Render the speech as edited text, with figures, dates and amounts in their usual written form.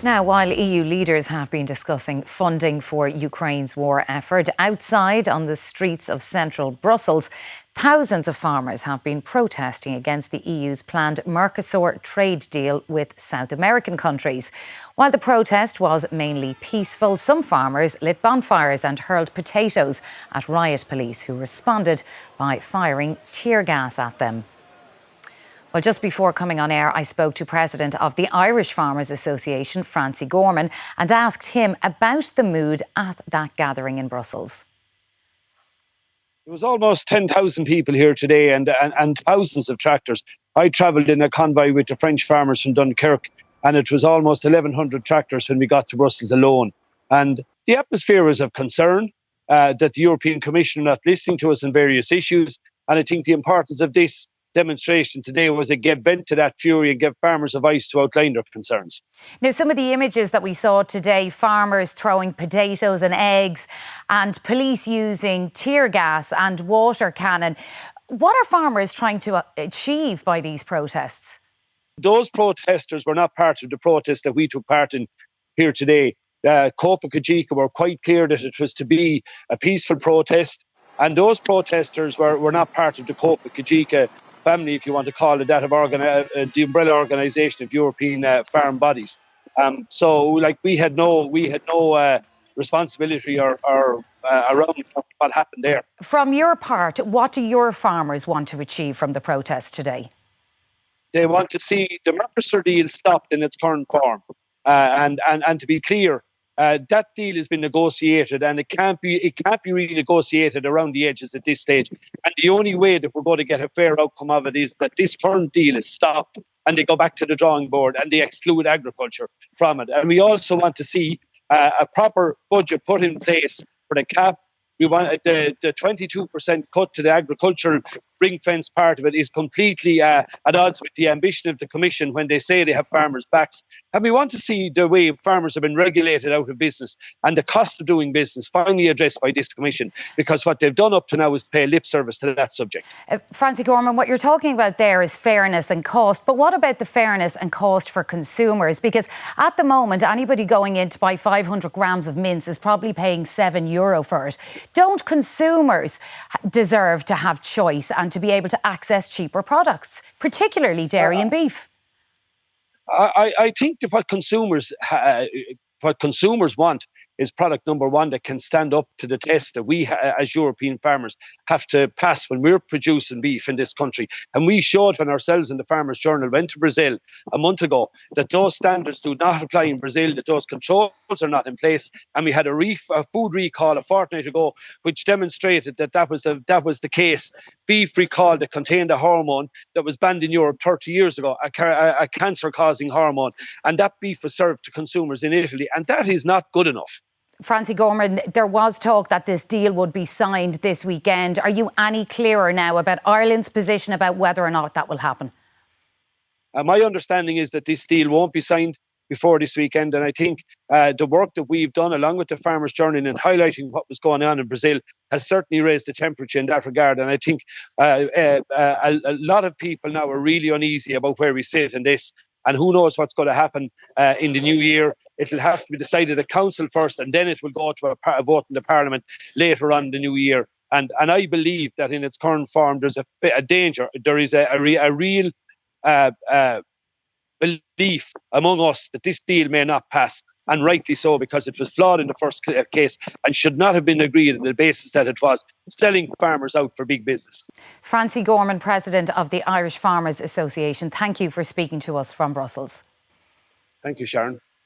Now, while EU leaders have been discussing funding for Ukraine's war effort, outside on the streets of central Brussels, thousands of farmers have been protesting against the EU's planned Mercosur trade deal with South American countries. While the protest was mainly peaceful, some farmers lit bonfires and hurled potatoes at riot police, who responded by firing tear gas at them. Well, just before coming on air, I spoke to President of the Irish Farmers Association, Francie Gorman, and asked him about the mood at that gathering in Brussels. There was almost 10,000 people here today and thousands of tractors. I travelled in a convoy with the French farmers from Dunkirk, and it was almost 1,100 tractors when we got to Brussels alone. And the atmosphere was of concern that the European Commission are not listening to us on various issues. And I think the importance of this demonstration today was it gave vent to that fury and gave farmers a voice to outline their concerns. Now, some of the images that we saw today, farmers throwing potatoes and eggs and police using tear gas and water cannon. What are farmers trying to achieve by these protests? Those protesters were not part of the protest that we took part in here today. Copa Cogeca were quite clear that it was to be a peaceful protest, and those protesters were not part of the Copa Cogeca family, if you want to call it that, of the umbrella organisation of European farm bodies. So we had no responsibility or around what happened there. From your part, what do your farmers want to achieve from the protest today? They want to see the Mercosur deal stopped in its current form, and to be clear, that deal has been negotiated, and it can't be renegotiated around the edges at this stage. And the only way that we're going to get a fair outcome of it is that this current deal is stopped and they go back to the drawing board and they exclude agriculture from it. And we also want to see a proper budget put in place for the CAP. We want the 22% cut to the agricultural ring fence part of it is completely at odds with the ambition of the Commission when they say they have farmers' backs. And we want to see the way farmers have been regulated out of business and the cost of doing business finally addressed by this Commission, because what they've done up to now is pay lip service to that subject. Francie Gorman, what you're talking about there is fairness and cost, but what about the fairness and cost for consumers? Because at the moment, anybody going in to buy 500 grams of mince is probably paying €7 for it. Don't consumers deserve to have choice and to be able to access cheaper products, particularly dairy and beef? I think that what consumers want is product number one that can stand up to the test that we as European farmers have to pass when we're producing beef in this country. And we showed when ourselves in the Farmers Journal went to Brazil a month ago that those standards do not apply in Brazil, that those controls are not in place. And we had a food recall a fortnight ago which demonstrated that was the case. Beef recall that contained a hormone that was banned in Europe 30 years ago, a cancer-causing hormone. And that beef was served to consumers in Italy. And that is not good enough. Francie Gorman, there was talk that this deal would be signed this weekend. Are you any clearer now about Ireland's position about whether or not that will happen? My understanding is that this deal won't be signed before this weekend, and I think the work that we've done along with the Farmers' Journal in highlighting what was going on in Brazil has certainly raised the temperature in that regard. And I think a lot of people now are really uneasy about where we sit in this. And who knows what's going to happen in the new year. It'll have to be decided at Council first, and then it will go to a vote in the Parliament later on in the new year. And I believe that in its current form, there's a danger. There is a real belief among us that this deal may not pass, and rightly so, because it was flawed in the first case and should not have been agreed on the basis that it was selling farmers out for big business. Francie Gorman, President of the Irish Farmers Association, thank you for speaking to us from Brussels. Thank you, Sharon.